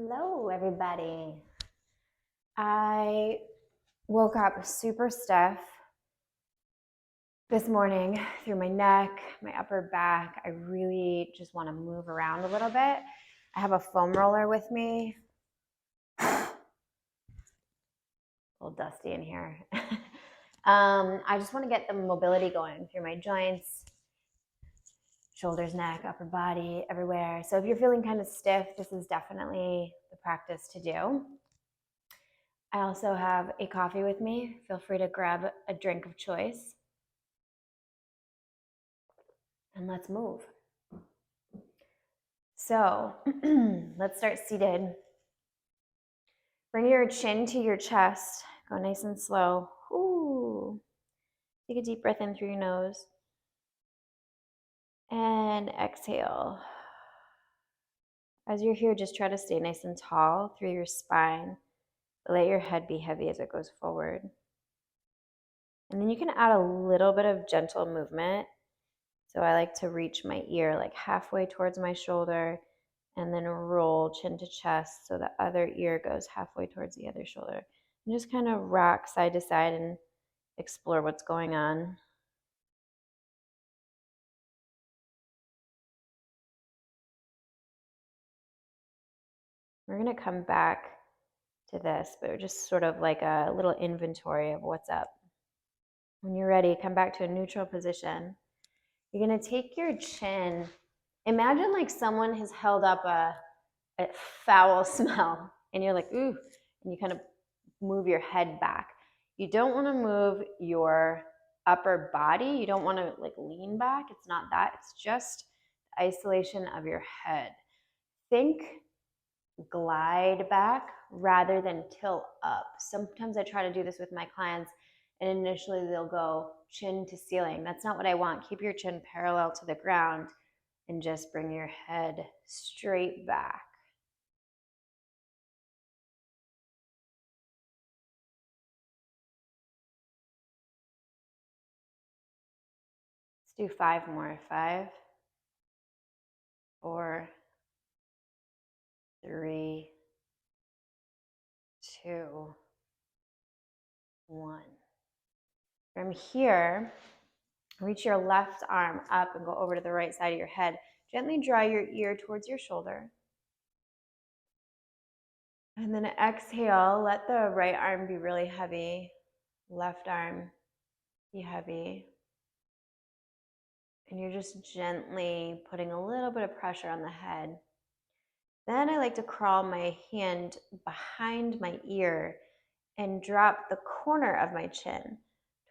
Hello, everybody. I woke up super stiff this morning through my neck, my upper back. I really just want to move around a little bit. I have a foam roller with me. A little dusty in here. I just want to get the mobility going through my joints, shoulders, neck, upper body, everywhere. So if you're feeling kind of stiff, this is definitely the practice to do. I also have a coffee with me. Feel free to grab a drink of choice. And let's move. So let's start seated. Bring your chin to your chest. Go nice and slow. Ooh. Take a deep breath in through your nose. And exhale. As you're here, just try to stay nice and tall through your spine. Let your head be heavy as it goes forward. And then you can add a little bit of gentle movement. So I like to reach my ear like halfway towards my shoulder and then roll chin to chest so the other ear goes halfway towards the other shoulder. And just kind of rock side to side and explore what's going on. We're going to come back to this, but just sort of like a little inventory of what's up. When you're ready, come back to a neutral position. You're going to take your chin. Imagine like someone has held up a foul smell and you're like, ooh, and you kind of move your head back. You don't want to move your upper body. You don't want to like lean back. It's not that. It's just the isolation of your head. Think glide back rather than tilt up. Sometimes I try to do this with my clients and initially they'll go chin to ceiling. That's not what I want. Keep your chin parallel to the ground and just bring your head straight back. Let's do 5 more. 5, 4, 3, 2, 1. From here, reach your left arm up and go over to the right side of your head. Gently draw your ear towards your shoulder. And then exhale, let the right arm be really heavy, left arm be heavy. And you're just gently putting a little bit of pressure on the head. Then I like to crawl my hand behind my ear and drop the corner of my chin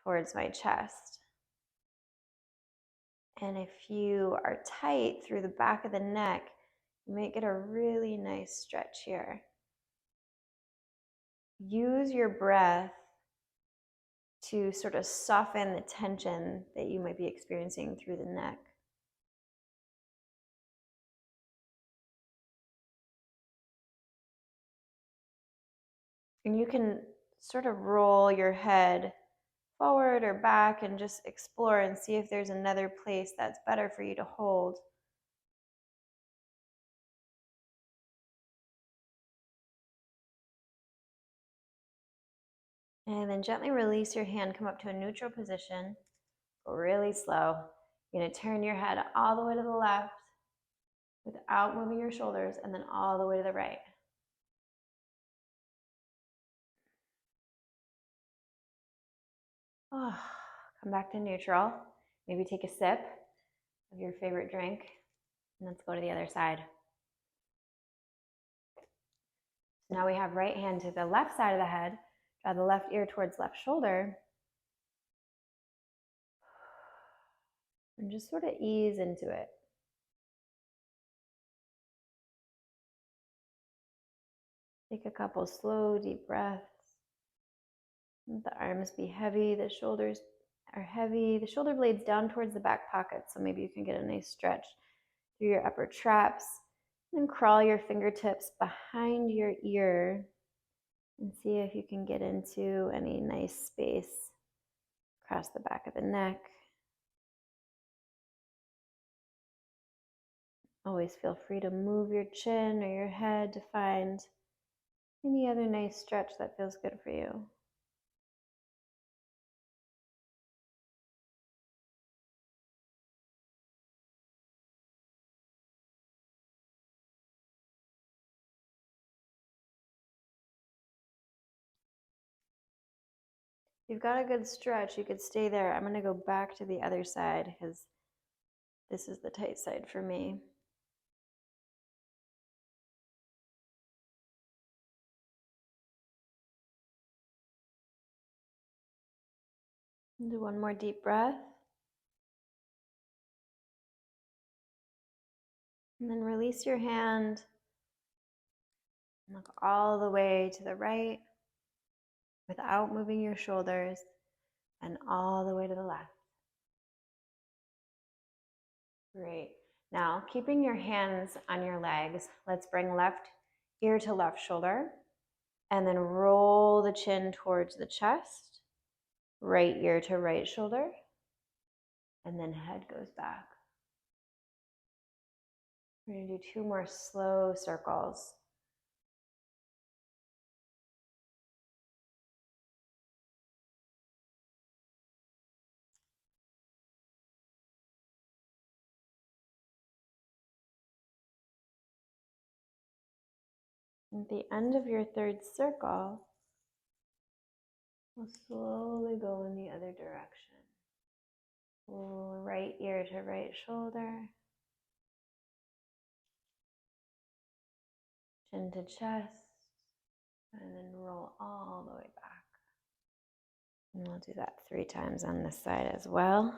towards my chest. And if you are tight through the back of the neck, you might get a really nice stretch here. Use your breath to sort of soften the tension that you might be experiencing through the neck. And you can sort of roll your head forward or back and just explore and see if there's another place that's better for you to hold. And then gently release your hand, come up to a neutral position, go really slow. You're going to turn your head all the way to the left without moving your shoulders, and then all the way to the right. Oh, come back to neutral. Maybe take a sip of your favorite drink, and let's go to the other side. So now we have right hand to the left side of the head. Draw the left ear towards left shoulder. And just sort of ease into it. Take a couple slow, deep breaths. Let the arms be heavy, the shoulders are heavy. The shoulder blades down towards the back pocket, so maybe you can get a nice stretch through your upper traps. And then crawl your fingertips behind your ear and see if you can get into any nice space across the back of the neck. Always feel free to move your chin or your head to find any other nice stretch that feels good for you. If you've got a good stretch, you could stay there. I'm going to go back to the other side because this is the tight side for me. Do one more deep breath. And then release your hand. Look all the way to the right without moving your shoulders, and all the way to the left. Great. Now, keeping your hands on your legs, let's bring left ear to left shoulder, and then roll the chin towards the chest, right ear to right shoulder, and then head goes back. We're going to do 2 more slow circles. At the end of your 3rd circle, we'll slowly go in the other direction. Right ear to right shoulder, chin to chest, and then roll all the way back. And we'll do that 3 times on this side as well.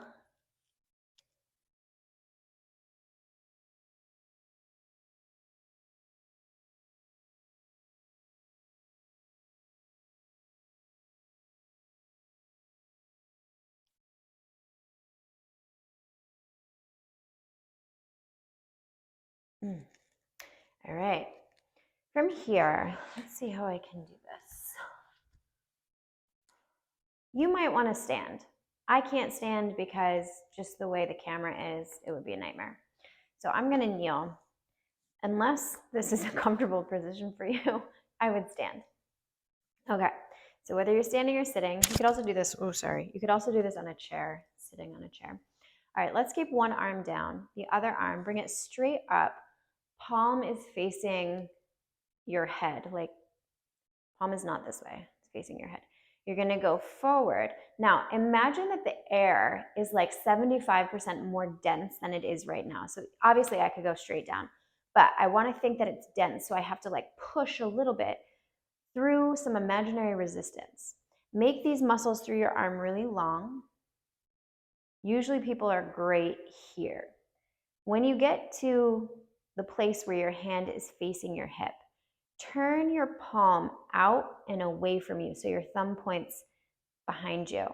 All right. From here, let's see how I can do this. You might want to stand. I can't stand because just the way the camera is, it would be a nightmare. So I'm going to kneel. Unless this is a comfortable position for you, I would stand. Okay. So whether you're standing or sitting, you could also do this. Oh, sorry. You could also do this on a chair, sitting on a chair. All right, let's keep one arm down. The other arm, bring it straight up. Palm is facing your head. Like, palm is not this way. It's facing your head. You're going to go forward. Now, imagine that the air is like 75% more dense than it is right now. So obviously I could go straight down, but I want to think that it's dense. So I have to like push a little bit through some imaginary resistance. Make these muscles through your arm really long. Usually people are great here. When you get to the place where your hand is facing your hip, turn your palm out and away from you so your thumb points behind you.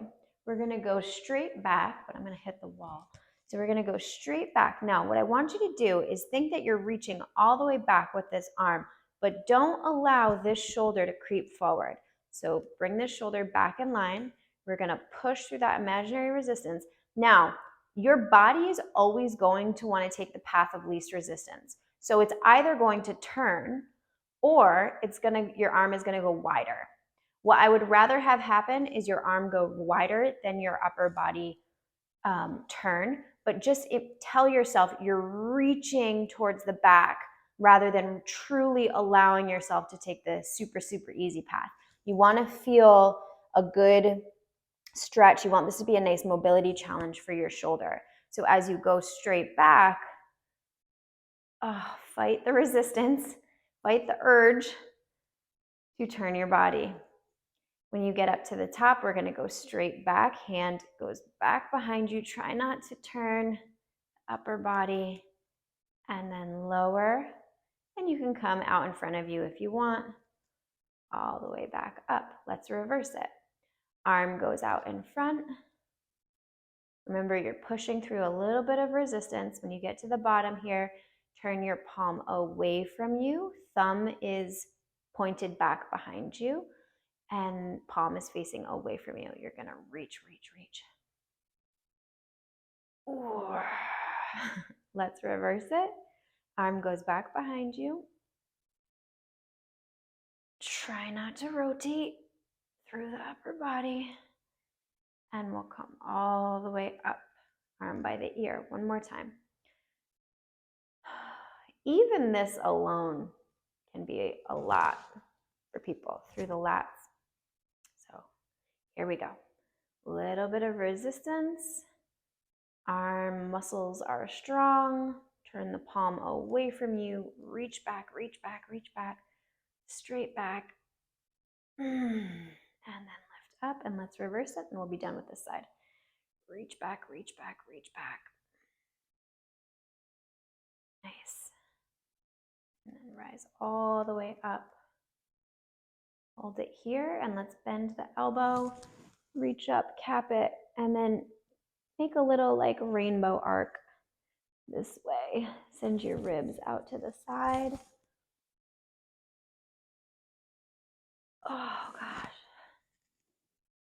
We're going to go straight back, but I'm going to hit the wall. So we're going to go straight back. Now, what I want you to do is think that you're reaching all the way back with this arm, but don't allow this shoulder to creep forward. So bring this shoulder back in line. We're going to push through that imaginary resistance. Now, your body is always going to want to take the path of least resistance. So it's either going to turn or your arm is going to go wider. What I would rather have happen is your arm go wider than your upper body turn, but just tell yourself you're reaching towards the back rather than truly allowing yourself to take the super, super easy path. You want to feel a good stretch. You want this to be a nice mobility challenge for your shoulder. So as you go straight back, fight the resistance, fight the urge to turn your body. When you get up to the top, we're going to go straight back. Hand goes back behind you. Try not to turn upper body, and then lower. And you can come out in front of you if you want, all the way back up. Let's reverse it. Arm goes out in front. Remember, you're pushing through a little bit of resistance. When you get to the bottom here, turn your palm away from you. Thumb is pointed back behind you, and palm is facing away from you. You're going to reach, reach, reach. Let's reverse it. Arm goes back behind you. Try not to rotate through the upper body. And we'll come all the way up, arm by the ear. One more time. Even this alone can be a lot for people through the lats. So here we go. Little bit of resistance. Arm muscles are strong. Turn the palm away from you. Reach back, reach back, reach back. Straight back. And then lift up, and let's reverse it, and we'll be done with this side. Reach back, reach back, reach back. Nice. And then rise all the way up. Hold it here, and let's bend the elbow. Reach up, cap it, and then make a little like rainbow arc this way. Send your ribs out to the side. Oh gosh.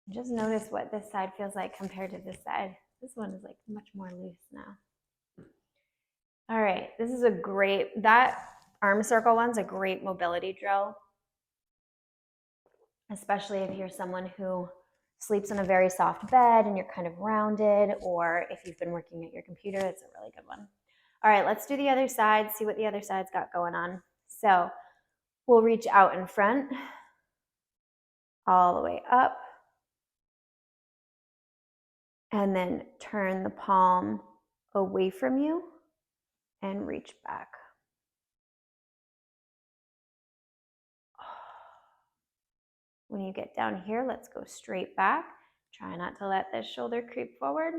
Just notice what this side feels like compared to this side. This one is like much more loose now. All right, this is a great, that arm circle one's a great mobility drill, especially if you're someone who sleeps on a very soft bed and you're kind of rounded, or if you've been working at your computer, it's a really good one. All right, let's do the other side, see what the other side's got going on. So we'll reach out in front, all the way up, and then turn the palm away from you and reach back. When you get down here, let's go straight back. Try not to let this shoulder creep forward.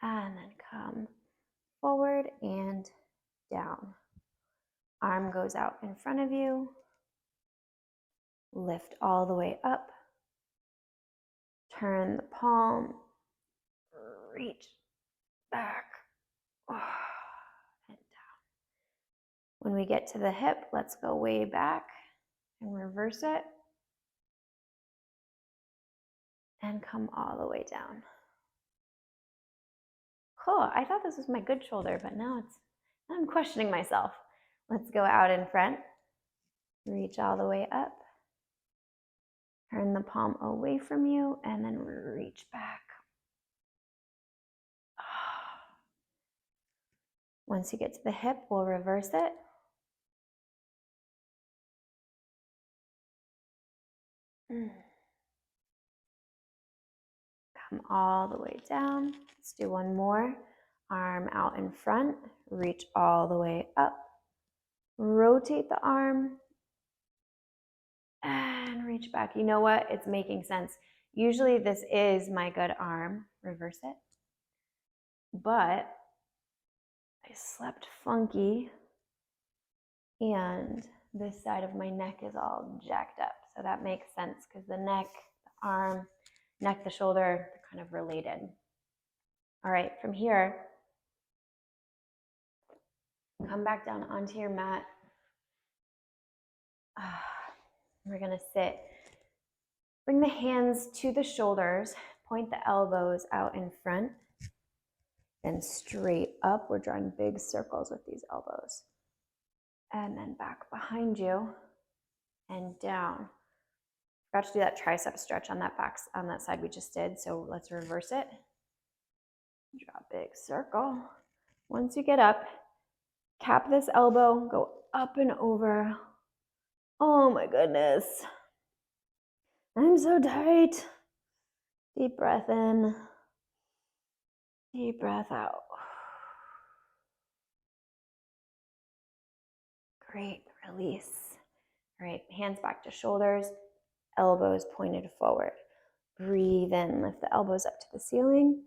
And then come forward and down. Arm goes out in front of you. Lift all the way up. Turn the palm. Reach back. And down. When we get to the hip, let's go way back and reverse it. And come all the way down. Cool, I thought this was my good shoulder, but now I'm questioning myself. Let's go out in front. Reach all the way up. Turn the palm away from you and then reach back. Once you get to the hip, we'll reverse it. Come all the way down. Let's do one more. Arm out in front. Reach all the way up. Rotate the arm. And reach back. You know what? It's making sense. Usually this is my good arm. Reverse it. But I slept funky and this side of my neck is all jacked up. So that makes sense because the neck, the arm, neck, the shoulder, they're kind of related. All right, from here, come back down onto your mat. We're gonna sit. Bring the hands to the shoulders, point the elbows out in front, and straight up. We're drawing big circles with these elbows. And then back behind you and down. Forgot to do that tricep stretch on that back, on that side we just did, so let's reverse it. Draw a big circle. Once you get up, cap this elbow, go up and over. Oh my goodness. I'm so tight. Deep breath in. Deep breath out. Great, release. All right, hands back to shoulders, elbows pointed forward. Breathe in, lift the elbows up to the ceiling.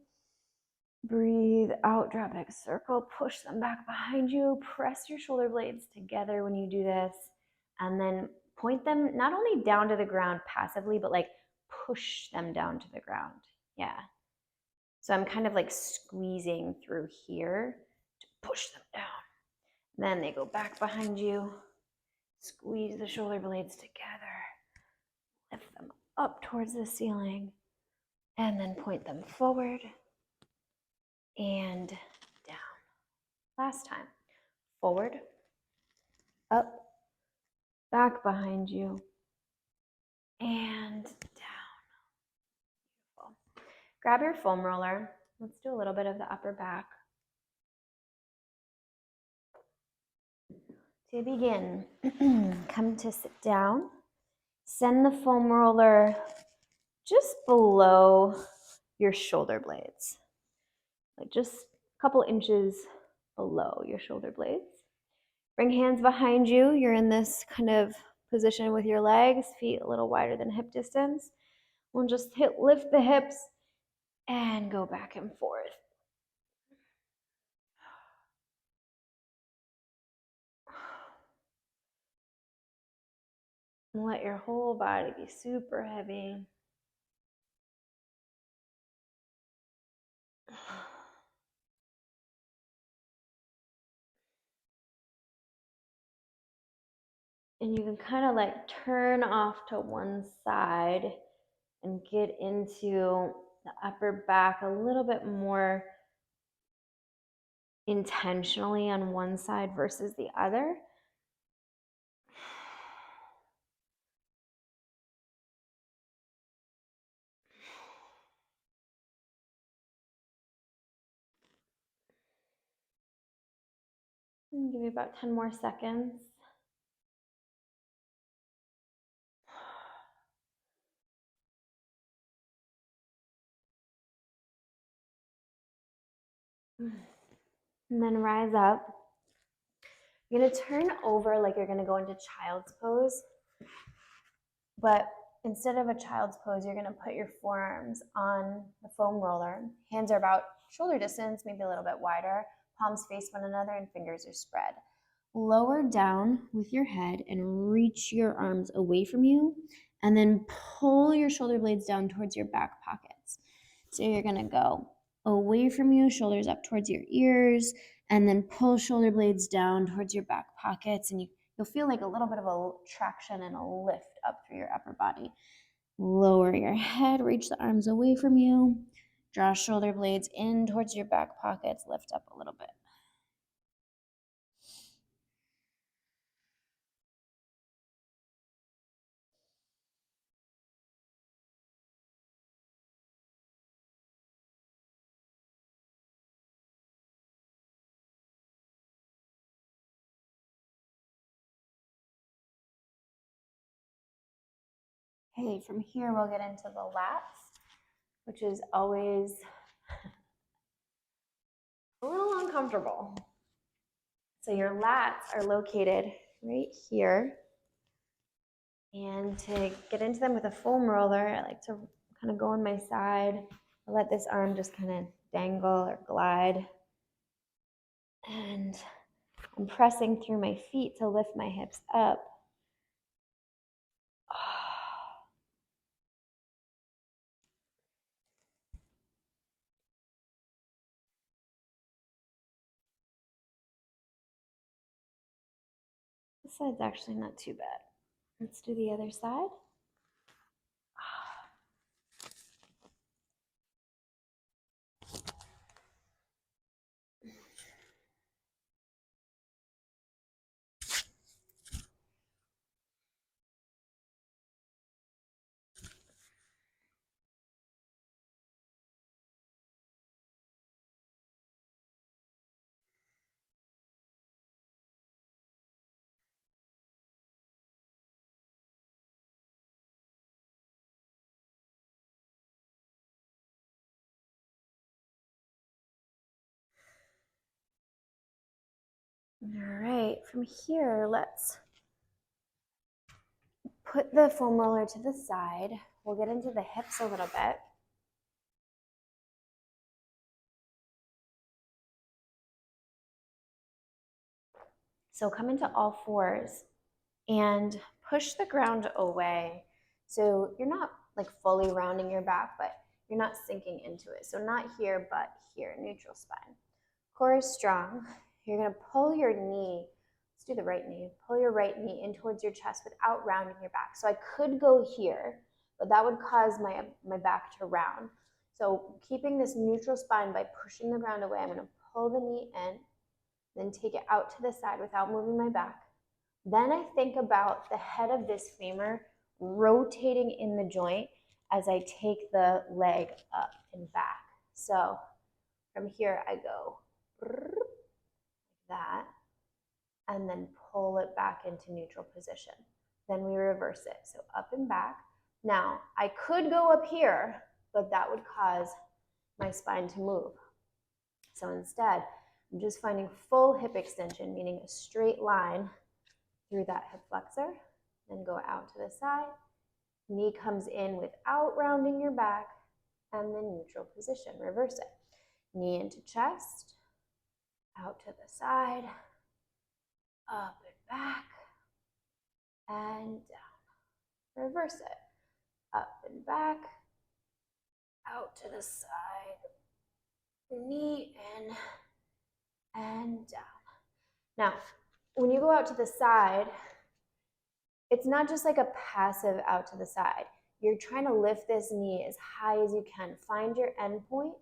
Breathe out, draw a big circle, push them back behind you. Press your shoulder blades together when you do this. And then point them not only down to the ground passively, but like push them down to the ground. Yeah. So I'm kind of like squeezing through here to push them down. Then they go back behind you. Squeeze the shoulder blades together. Lift them up towards the ceiling. And then point them forward. and down. Last time. Forward, up, back behind you, and down. Beautiful. Grab your foam roller. Let's do a little bit of the upper back. To begin, come to sit down. Send the foam roller just below your shoulder blades, like just a couple inches below your shoulder blades. Bring hands behind you. You're in this kind of position with your legs, feet a little wider than hip distance. We'll just lift the hips and go back and forth. And let your whole body be super heavy. And you can kind of like turn off to one side and get into the upper back a little bit more intentionally on one side versus the other. And give you about 10 more seconds. And then rise up. You're going to turn over like you're going to go into child's pose. But instead of a child's pose, you're going to put your forearms on the foam roller. Hands are about shoulder distance, maybe a little bit wider. Palms face one another and fingers are spread. Lower down with your head and reach your arms away from you. And then pull your shoulder blades down towards your back pockets. So you're going to go away from you, shoulders up towards your ears, and then pull shoulder blades down towards your back pockets. And you'll feel like a little bit of a traction and a lift up through your upper body. Lower your head, reach the arms away from you. Draw shoulder blades in towards your back pockets, lift up a little bit. Okay, from here we'll get into the lats, which is always a little uncomfortable. So your lats are located right here. And to get into them with a foam roller, I like to kind of go on my side. I let this arm just kind of dangle or glide. And I'm pressing through my feet to lift my hips up. This side's actually not too bad. Let's do the other side. All right, from here, let's put the foam roller to the side. We'll get into the hips a little bit. So come into all fours and push the ground away. So you're not like fully rounding your back, but you're not sinking into it. So not here, but here, neutral spine. Core is strong. You're gonna pull your knee, let's do the right knee, pull your right knee in towards your chest without rounding your back. So I could go here, but that would cause my back to round. So keeping this neutral spine by pushing the ground away, I'm going to pull the knee in, then take it out to the side without moving my back. Then I think about the head of this femur rotating in the joint as I take the leg up and back. So from here I go like that, and then pull it back into neutral position. Then we reverse it, so up and back. Now, I could go up here, but that would cause my spine to move. So instead, I'm just finding full hip extension, meaning a straight line through that hip flexor, then go out to the side. Knee comes in without rounding your back, and then neutral position, reverse it. Knee into chest, out to the side, up and back, and down. Reverse it, up and back, out to the side, knee in, and down. Now, when you go out to the side, it's not just like a passive out to the side. You're trying to lift this knee as high as you can. Find your end point.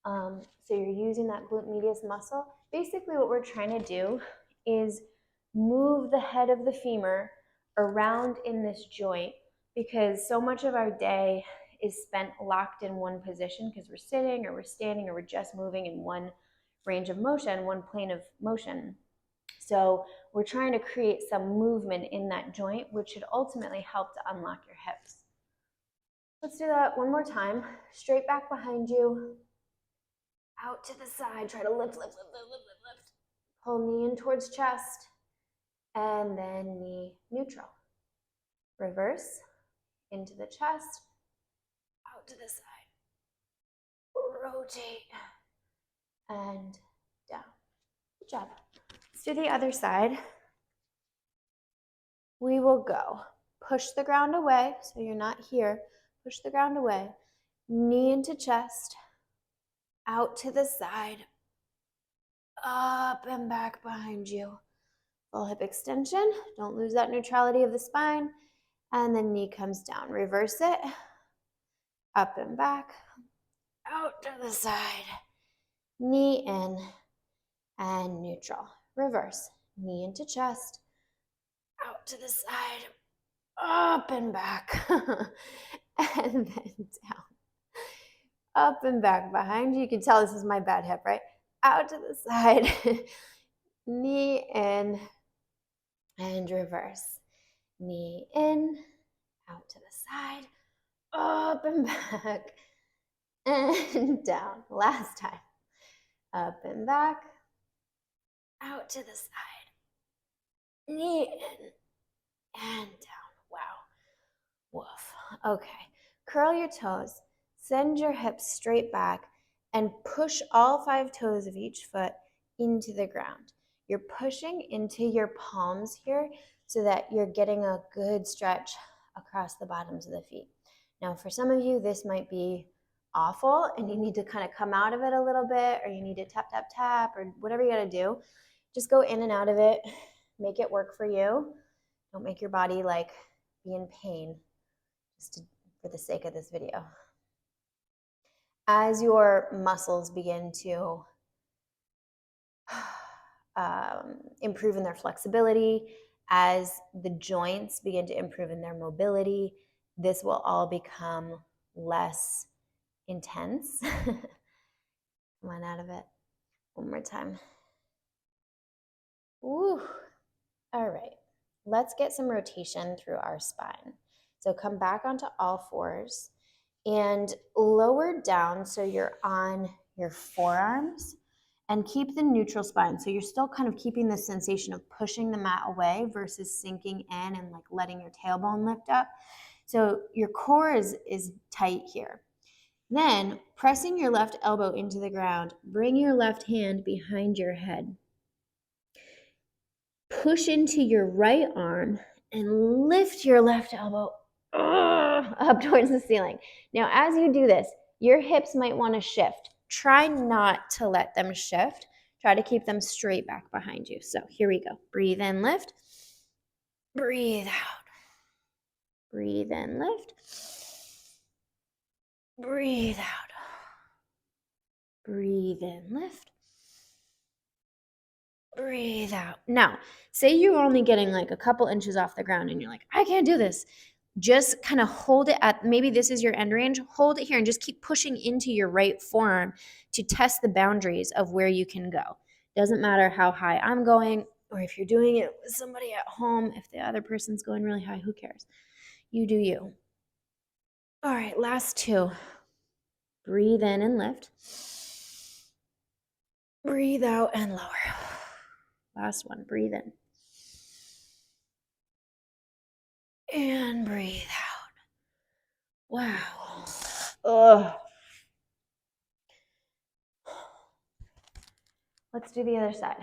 So you're using that glute medius muscle. Basically what we're trying to do is move the head of the femur around in this joint, because so much of our day is spent locked in one position because we're sitting or we're standing or we're just moving in one range of motion, one plane of motion. So we're trying to create some movement in that joint, which should ultimately help to unlock your hips. Let's do that one more time. Straight back behind you, out to the side, try to lift, lift, lift, lift, lift, lift. Pull knee in towards chest, and then knee neutral. Reverse, into the chest, out to the side. Rotate, and down. Good job. Let's do the other side. We will go. Push the ground away, so you're not here. Push the ground away. Knee into chest, out to the side, up and back behind you. Full hip extension. Don't lose that neutrality of the spine. And then knee comes down. Reverse it. Up and back, out to the side. Knee in and neutral. Reverse. Knee into chest, out to the side, up and back, and then down. Up and back behind you. You can tell this is my bad hip, right? Out to the side, knee in, and reverse. Knee in, out to the side, up and back, and down. Last time. Up and back, out to the side, knee in, and down. Wow. Woof. Okay. Curl your toes. Send your hips straight back and push all 5 toes of each foot into the ground. You're pushing into your palms here so that you're getting a good stretch across the bottoms of the feet. Now, for some of you, this might be awful and you need to kind of come out of it a little bit, or you need to tap, tap, tap, or whatever you got to do. Just go in and out of it. Make it work for you. Don't make your body like be in pain just for the sake of this video. As your muscles begin to improve in their flexibility, as the joints begin to improve in their mobility, this will all become less intense. Come on out of it. One more time. Woo. All right. Let's get some rotation through our spine. So come back onto all fours and lower down so you're on your forearms, and keep the neutral spine. So you're still kind of keeping the sensation of pushing the mat away versus sinking in and like letting your tailbone lift up. So your core is tight here. Then pressing your left elbow into the ground, bring your left hand behind your head. Push into your right arm and lift your left elbow up towards the ceiling. Now, as you do this, your hips might want to shift. Try not to let them shift. Try to keep them straight back behind you. So here we go. Breathe in, lift. Breathe out. Breathe in, lift. Breathe out. Breathe in, lift. Breathe out. Now, say you're only getting like a couple inches off the ground and you're like, I can't do this. Just kind of hold it at, maybe this is your end range, hold it here and just keep pushing into your right forearm to test the boundaries of where you can go. Doesn't matter how high I'm going, or if you're doing it with somebody at home, if the other person's going really high, who cares? You do you. All right, last two. Breathe in and lift. Breathe out and lower. Last one, breathe in. And breathe out. Wow. Ugh. Let's do the other side.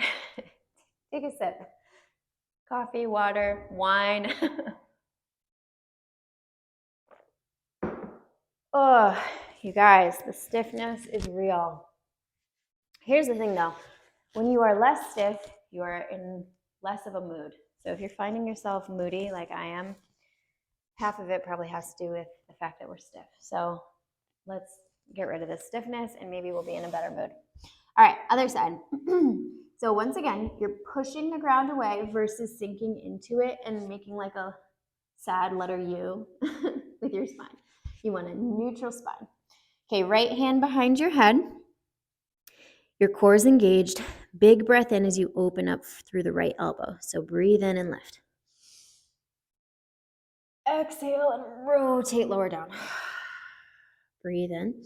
Take a sip. Coffee, water, wine. Oh, you guys, the stiffness is real. Here's the thing though, when you are less stiff, you are in less of a mood. So if you're finding yourself moody like I am, half of it probably has to do with the fact that we're stiff. So let's get rid of the stiffness and maybe we'll be in a better mood. All right, other side. So once again, you're pushing the ground away versus sinking into it and making like a sad letter U with your spine. You want a neutral spine. Okay, right hand behind your head. Your core is engaged. Big breath in as you open up through the right elbow. So breathe in and lift. Exhale and rotate lower down. Breathe in.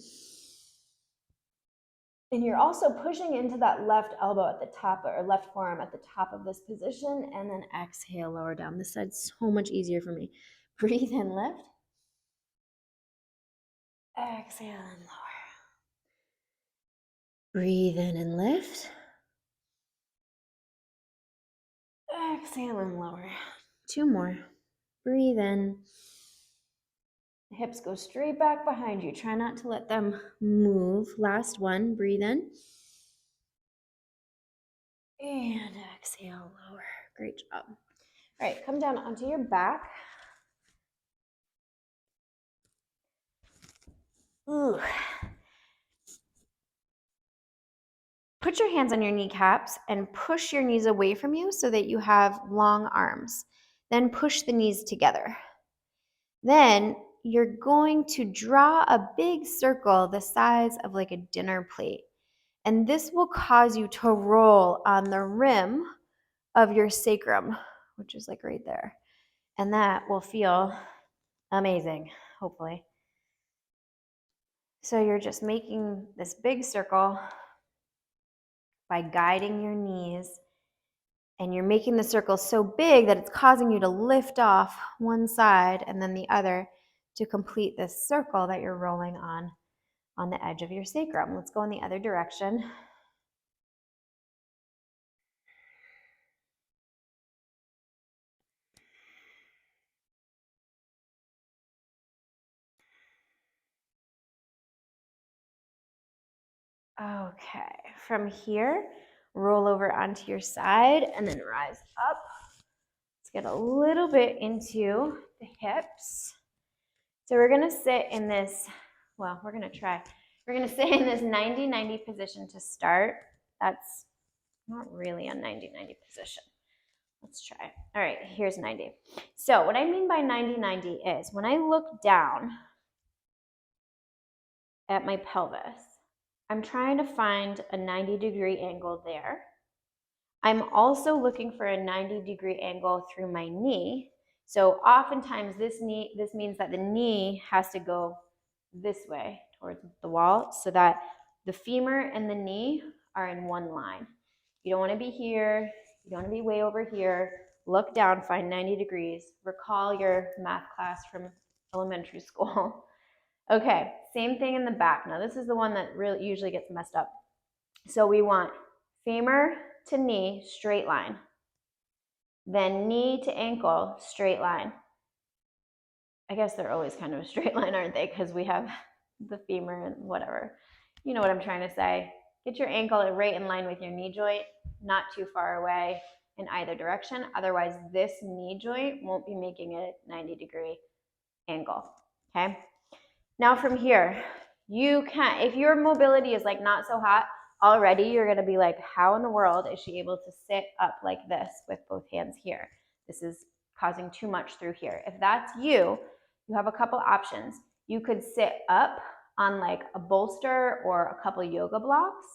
And you're also pushing into that left elbow at the top, or left forearm at the top of this position, and then exhale, lower down. This side's so much easier for me. Breathe in, lift. Exhale and lower. Breathe in and lift. Exhale and lower. Two more. Breathe in. The hips go straight back behind you. Try not to let them move. Last one. Breathe in. And exhale, lower. Great job. All right, come down onto your back. Ooh. Put your hands on your kneecaps and push your knees away from you so that you have long arms. Then push the knees together. Then you're going to draw a big circle the size of like a dinner plate. And this will cause you to roll on the rim of your sacrum, which is like right there. And that will feel amazing, hopefully. So you're just making this big circle by guiding your knees, and you're making the circle so big that it's causing you to lift off one side and then the other to complete this circle that you're rolling on the edge of your sacrum. Let's go in the other direction. Okay, from here, roll over onto your side and then rise up. Let's get a little bit into the hips. So we're gonna sit in this, well, we're gonna try. We're gonna sit in this 90-90 position to start. That's not really a 90-90 position. Let's try. All right, here's 90. So what I mean by 90-90 is when I look down at my pelvis, I'm trying to find a 90-degree angle there. I'm also looking for a 90-degree angle through my knee. So oftentimes this means that the knee has to go this way towards the wall so that the femur and the knee are in one line. You don't want to be here. You don't want to be way over here. Look down, find 90 degrees. Recall your math class from elementary school. Okay, same thing in the back. Now this is the one that really usually gets messed up. So we want femur to knee, straight line. Then knee to ankle, straight line. I guess they're always kind of a straight line, aren't they? Because we have the femur and whatever. You know what I'm trying to say. Get your ankle right in line with your knee joint, not too far away in either direction. Otherwise, this knee joint won't be making a 90-degree angle, okay? Now from here, You can, if your mobility is like not so hot already, you're going to be like, how in the world is she able to sit up like this with both hands here? This is causing too much through here. If that's you, you have a couple options. You could sit up on like a bolster or a couple yoga blocks,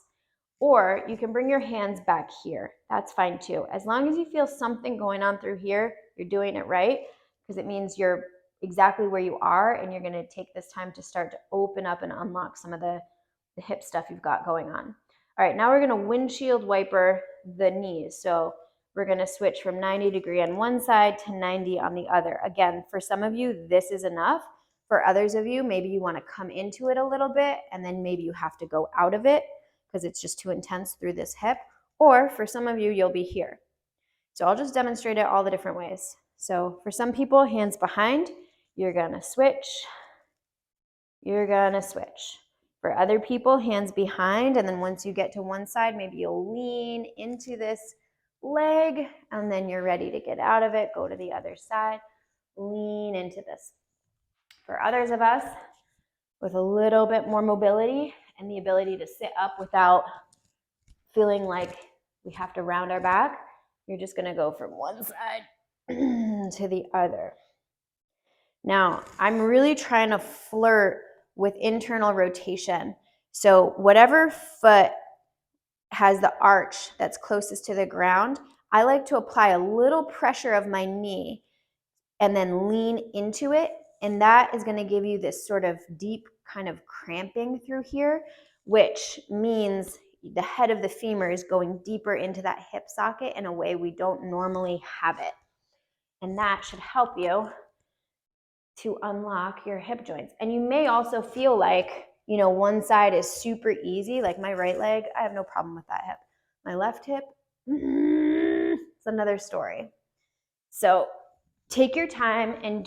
or you can bring your hands back here. That's fine too. As long as you feel something going on through here, you're doing it right, because it means you're exactly where you are, and you're going to take this time to start to open up and unlock some of the hip stuff you've got going on. All right, now we're going to windshield wiper the knees. So we're going to switch from 90-degree on one side to 90 on the other. Again, for some of you, this is enough. For others of you, maybe you want to come into it a little bit, and then maybe you have to go out of it because it's just too intense through this hip. Or for some of you, you'll be here. So I'll just demonstrate it all the different ways. So for some people, hands behind, you're going to switch. You're going to switch. For other people, hands behind, and then once you get to one side, maybe you'll lean into this leg, and then you're ready to get out of it. Go to the other side, lean into this. For others of us with a little bit more mobility and the ability to sit up without feeling like we have to round our back, you're just going to go from one side to the other. Now, I'm really trying to flirt with internal rotation. So whatever foot has the arch that's closest to the ground, I like to apply a little pressure of my knee and then lean into it. And that is going to give you this sort of deep kind of cramping through here, which means the head of the femur is going deeper into that hip socket in a way we don't normally have it. And that should help you to unlock your hip joints. And you may also feel like, you know, one side is super easy, like my right leg, I have no problem with that hip. My left hip, it's another story. So take your time and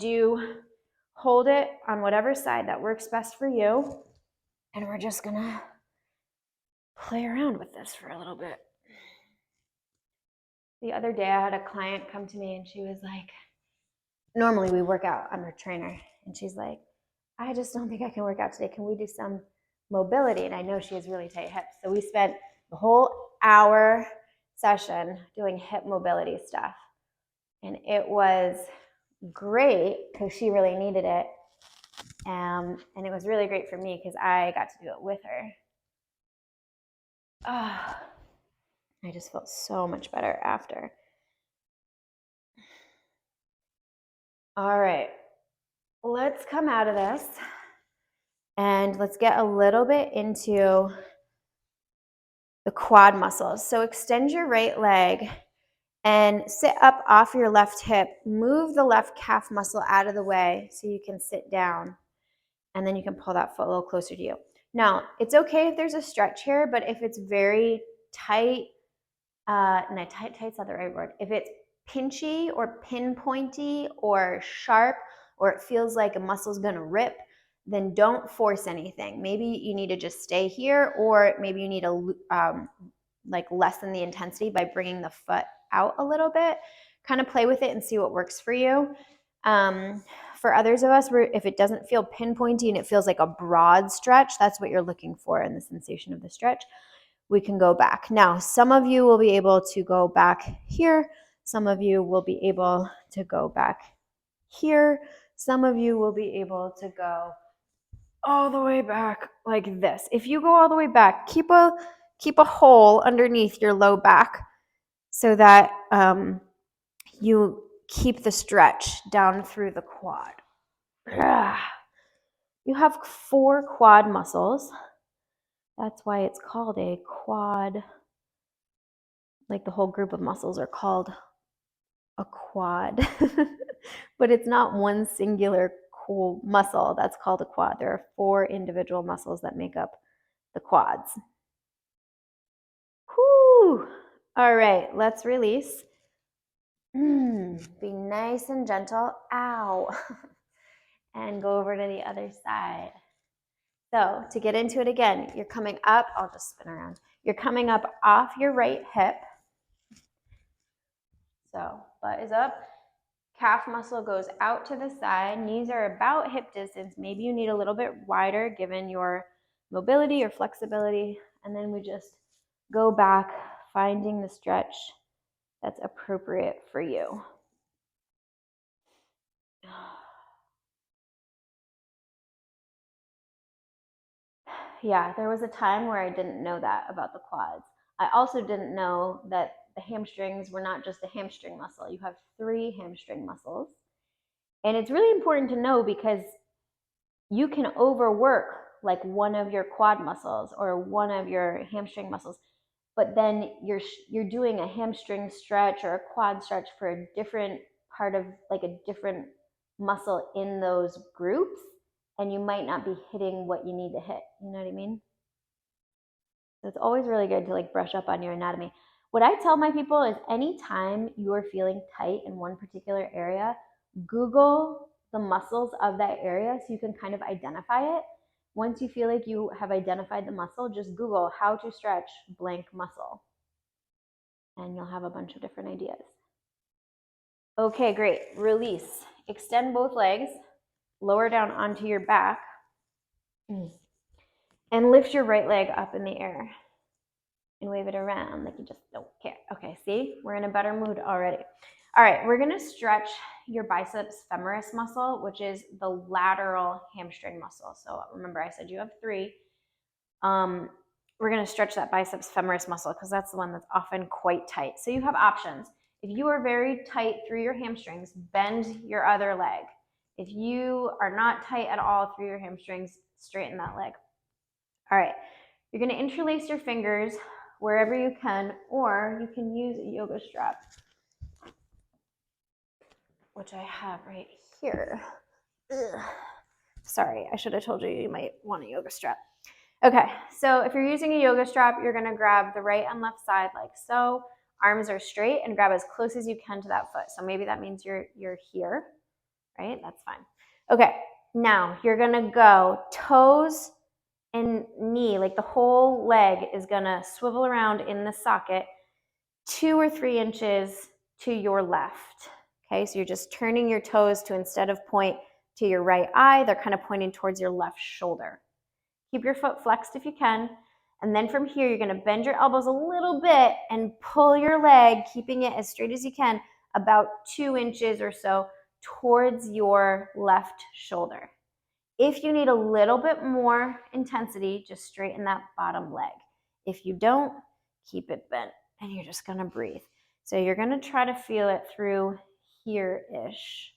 hold it on whatever side that works best for you. And we're just gonna play around with this for a little bit. The other day I had a client come to me and she was like, normally we work out, I'm her trainer, and she's like, I just don't think I can work out today. Can we do some mobility? And I know she has really tight hips. So we spent the whole hour session doing hip mobility stuff. And it was great because she really needed it. And it was really great for me because I got to do it with her. Oh, I just felt so much better after. All right, let's come out of this and let's get a little bit into the quad muscles. So extend your right leg and sit up off your left hip. Move the left calf muscle out of the way so you can sit down. And then you can pull that foot a little closer to you. Now, it's okay if there's a stretch here, but if it's very tight, tight's not the right word. If it's pinchy or pinpointy or sharp, or it feels like a muscle's gonna rip, then don't force anything. Maybe you need to just stay here, or maybe you need to like lessen the intensity by bringing the foot out a little bit. Kind of play with it and see what works for you. For others of us, if it doesn't feel pinpointy and it feels like a broad stretch, that's what you're looking for in the sensation of the stretch. We can go back. Now, some of you will be able to go back here. Some of you will be able to go back here. Some of you will be able to go all the way back like this. If you go all the way back, keep a hole underneath your low back so that you keep the stretch down through the quad. You have 4 quad muscles. That's why it's called a quad. Like the whole group of muscles are called a quad. But it's not one singular muscle that's called a quad. There are 4 individual muscles that make up the quads. Whew. All right, let's release. Be nice and gentle. Ow. And go over to the other side. So to get into it again, you're coming up. I'll just spin around. You're coming up off your right hip. So butt is up. Calf muscle goes out to the side. Knees are about hip distance. Maybe you need a little bit wider given your mobility or flexibility. And then we just go back, finding the stretch that's appropriate for you. Yeah, there was a time where I didn't know that about the quads. I also didn't know that the hamstrings were not just a hamstring muscle. You have 3 hamstring muscles. And it's really important to know because you can overwork like one of your quad muscles or one of your hamstring muscles, but then you're doing a hamstring stretch or a quad stretch for a different part of like a different muscle in those groups, and you might not be hitting what you need to hit. You know what I mean? So it's always really good to like brush up on your anatomy. What I tell my people is anytime you're feeling tight in one particular area, Google the muscles of that area so you can kind of identify it. Once you feel like you have identified the muscle, just Google how to stretch blank muscle, and you'll have a bunch of different ideas. Okay, great. Release. Extend both legs, lower down onto your back, and lift your right leg up in the air and wave it around like you just don't care. Okay, see? We're in a better mood already. All right, we're gonna stretch your biceps femoris muscle, which is the lateral hamstring muscle. So remember I said you have 3. We're gonna stretch that biceps femoris muscle because that's the one that's often quite tight. So you have options. If you are very tight through your hamstrings, bend your other leg. If you are not tight at all through your hamstrings, straighten that leg. All right, you're gonna interlace your fingers wherever you can, or you can use a yoga strap, which I have right here. Ugh. Sorry, I should have told you you might want a yoga strap. Okay, so if you're using a yoga strap, you're gonna grab the right and left side like so. Arms are straight and grab as close as you can to that foot. So maybe that means you're here, right? That's fine. Okay, now you're gonna go toes and knee, like the whole leg is gonna swivel around in the socket 2 or 3 inches to your left. Okay, so you're just turning your toes to, instead of point to your right eye, they're kind of pointing towards your left shoulder. Keep your foot flexed if you can. And then from here, you're gonna bend your elbows a little bit and pull your leg, keeping it as straight as you can, about 2 inches or so towards your left shoulder. If you need a little bit more intensity, just straighten that bottom leg. If you don't, keep it bent and you're just gonna breathe. So you're gonna try to feel it through here-ish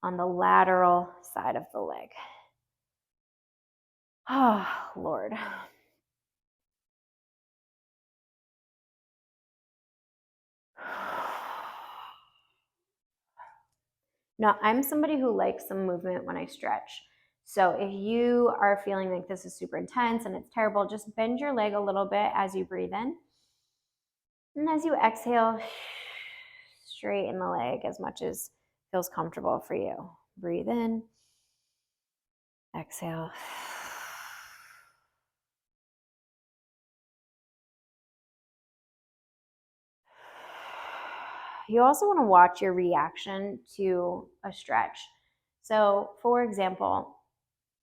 on the lateral side of the leg. Oh, Lord. Now, I'm somebody who likes some movement when I stretch. So if you are feeling like this is super intense and it's terrible, just bend your leg a little bit as you breathe in. And as you exhale, straighten the leg as much as feels comfortable for you. Breathe in, exhale. You also want to watch your reaction to a stretch. So, for example,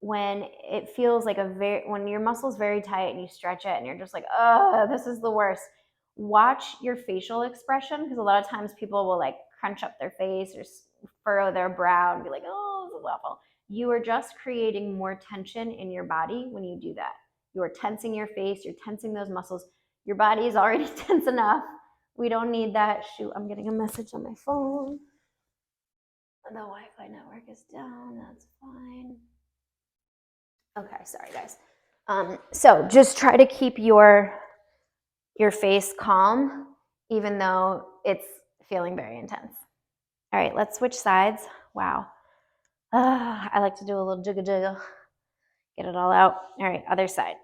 when it feels like when your muscle's very tight and you stretch it and you're just like, oh, this is the worst. Watch your facial expression, because a lot of times people will like crunch up their face or furrow their brow and be like, oh, this is awful. You are just creating more tension in your body when you do that. You are tensing your face, you're tensing those muscles. Your body is already tense enough. We don't need that. Shoot, I'm getting a message on my phone. The Wi-Fi network is down, that's fine. Okay, sorry guys. So just try to keep your face calm, even though it's feeling very intense. All right, let's switch sides. Wow. I like to do a little jiggle jiggle, get it all out. All right, other side.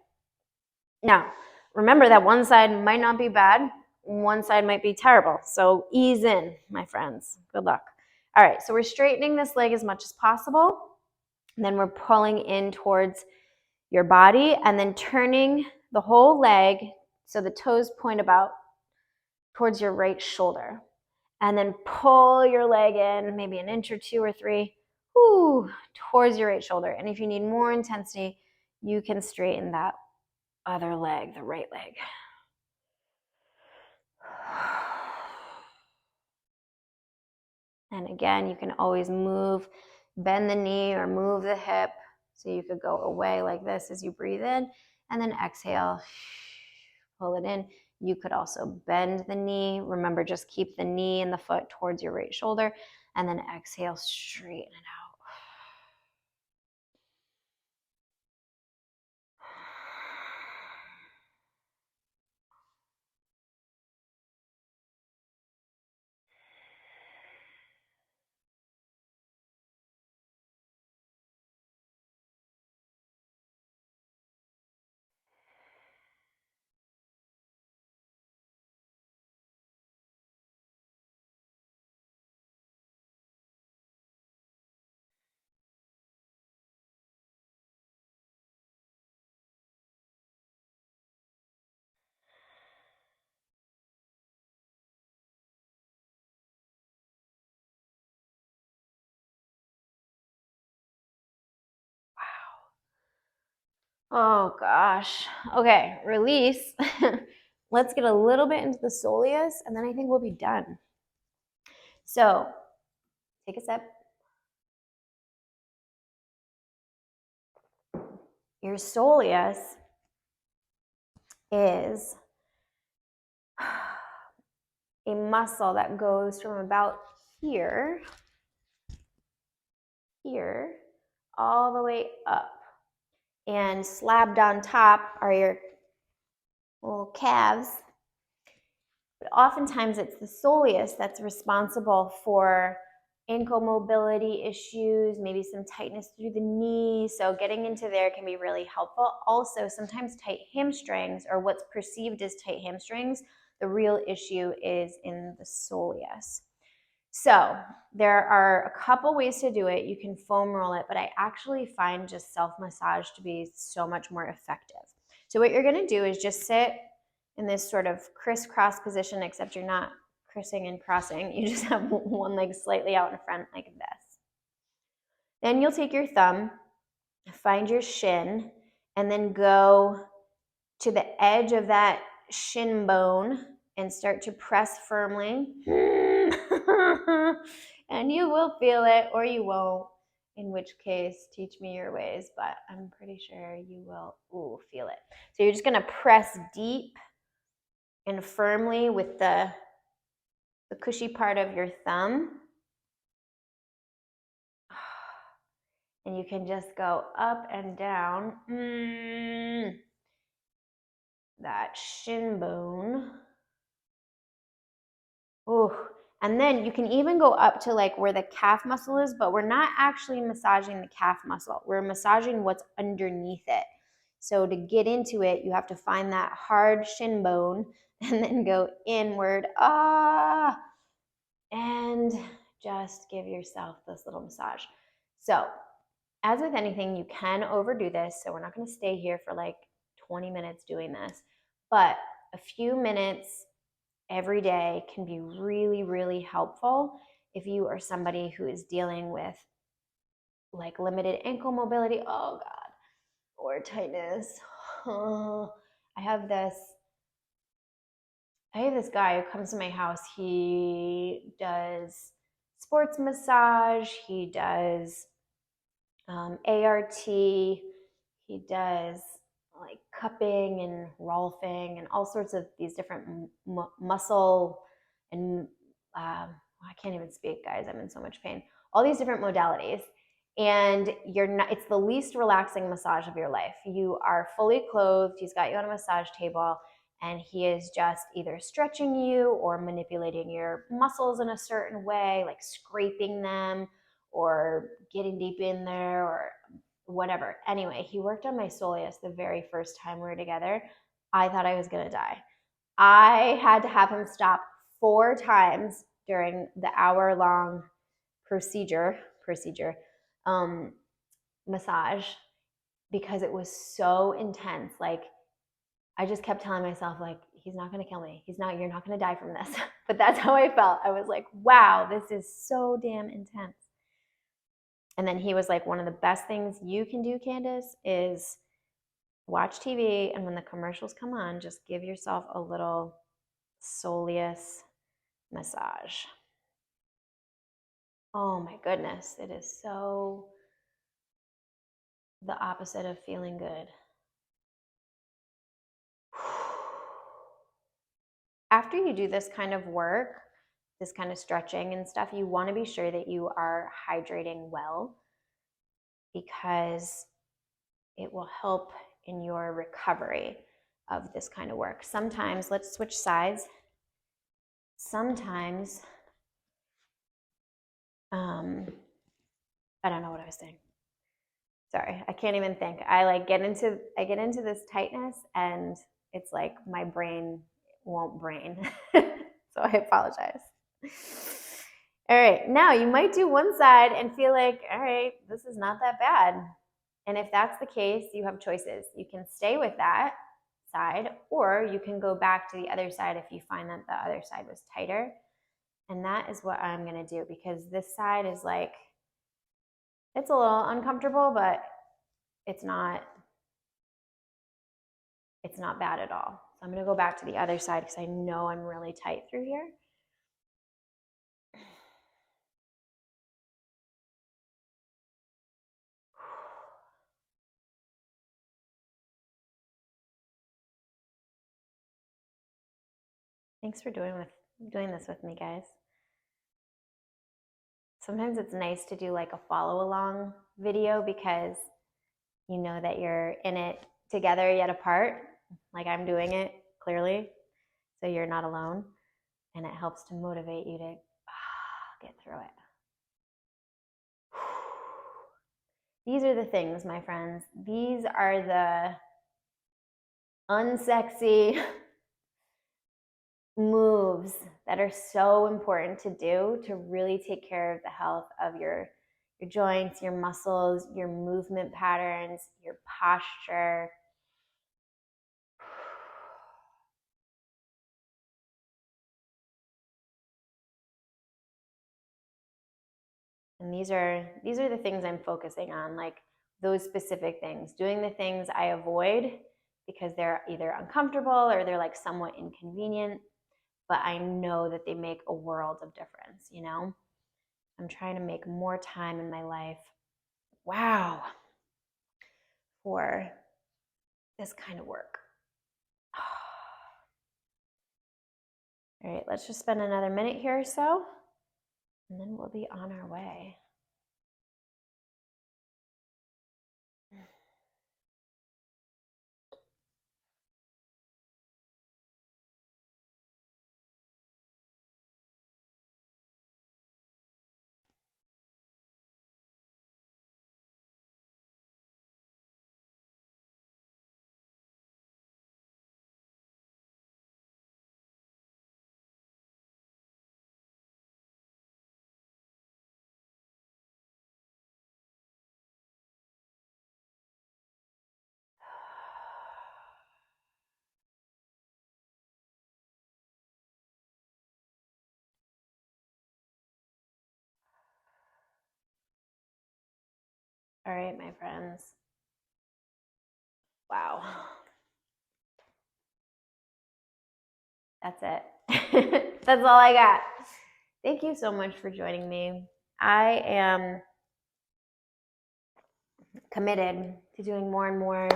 Now, remember that one side might not be bad, one side might be terrible. So ease in, my friends. Good luck. All right, so we're straightening this leg as much as possible. And then we're pulling in towards your body and then turning the whole leg so the toes point about towards your right shoulder. And then pull your leg in maybe an inch or 2 or 3 towards your right shoulder. And if you need more intensity, you can straighten that other leg, the right leg. And again, you can always bend the knee or move the hip. So you could go away like this as you breathe in, and then exhale, pull it in. You could also bend the knee. Remember, just keep the knee and the foot towards your right shoulder, and then exhale, straighten it out. Oh gosh. Okay, release. Let's get a little bit into the soleus, and then I think we'll be done. So take a sip. Your soleus is a muscle that goes from about here, all the way up. And slabbed on top are your little calves. But oftentimes it's the soleus that's responsible for ankle mobility issues, maybe some tightness through the knee. So getting into there can be really helpful. Also, sometimes tight hamstrings, or what's perceived as tight hamstrings, the real issue is in the soleus. So there are a couple ways to do it. You can foam roll it, but I actually find just self-massage to be so much more effective. So what you're gonna do is just sit in this sort of crisscross position, except you're not crissing and crossing. You just have one leg slightly out in front like this. Then you'll take your thumb, find your shin, and then go to the edge of that shin bone and start to press firmly. And you will feel it, or you won't, in which case teach me your ways, but I'm pretty sure you will feel it. So you're just going to press deep and firmly with the cushy part of your thumb, and you can just go up and down that shin bone. Ooh. And then you can even go up to like where the calf muscle is, but we're not actually massaging the calf muscle. We're massaging what's underneath it. So to get into it, you have to find that hard shin bone and then go inward. And just give yourself this little massage. So as with anything, you can overdo this. So we're not going to stay here for like 20 minutes doing this, but a few minutes every day can be really, really helpful if you are somebody who is dealing with like limited ankle mobility, oh God, or tightness. I have this guy who comes to my house. He does sports massage. He does ART. He does like cupping and rolfing and all sorts of these different muscle and I can't even speak, guys. I'm in so much pain. All these different modalities. And it's the least relaxing massage of your life. You are fully clothed. He's got you on a massage table, and he is just either stretching you or manipulating your muscles in a certain way, like scraping them or getting deep in there or whatever. Anyway, he worked on my soleus the very first time we were together. I thought I was going to die. I had to have him stop 4 times during the hour-long massage because it was so intense. Like, I just kept telling myself, like, he's not going to kill me. You're not going to die from this. But that's how I felt. I was like, wow, this is so damn intense. And then he was like, one of the best things you can do, Candace, is watch TV, and when the commercials come on, just give yourself a little Soleus massage. Oh my goodness, it is so the opposite of feeling good. After you do this kind of work, this kind of stretching and stuff, you want to be sure that you are hydrating well, because it will help in your recovery of this kind of work. Sometimes, let's switch sides. Sometimes, I don't know what I was saying. Sorry, I can't even think. I get into this tightness, and it's like my brain won't brain. So I apologize. All right, now you might do one side and feel like, all right, this is not that bad. And if that's the case, you have choices. You can stay with that side, or you can go back to the other side if you find that the other side was tighter. And that is what I'm going to do, because this side is like, it's a little uncomfortable, but it's not bad at all. So I'm going to go back to the other side because I know I'm really tight through here. Thanks for doing this with me, guys. Sometimes it's nice to do like a follow along video, because you know that you're in it together yet apart. Like I'm doing it clearly, so you're not alone, and it helps to motivate you to get through it. These are the things, my friends. These are the unsexy moves that are so important to do to really take care of the health of your joints, your muscles, your movement patterns, your posture. And these are the things I'm focusing on, like those specific things, doing the things I avoid because they're either uncomfortable or they're like somewhat inconvenient, but I know that they make a world of difference, you know? I'm trying to make more time in my life, for this kind of work. All right, let's just spend another minute here or so, and then we'll be on our way. All right, my friends. Wow. That's it. That's all I got. Thank you so much for joining me. I am committed to doing more and more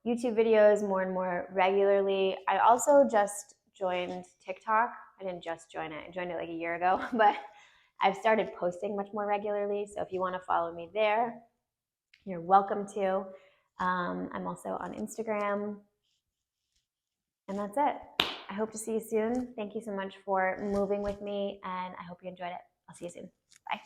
YouTube videos more and more regularly. I also just joined TikTok. I didn't just join it. I joined it like a year ago, but I've started posting much more regularly. So if you want to follow me there, you're welcome to. I'm also on Instagram. And that's it. I hope to see you soon. Thank you so much for moving with me, and I hope you enjoyed it. I'll see you soon. Bye.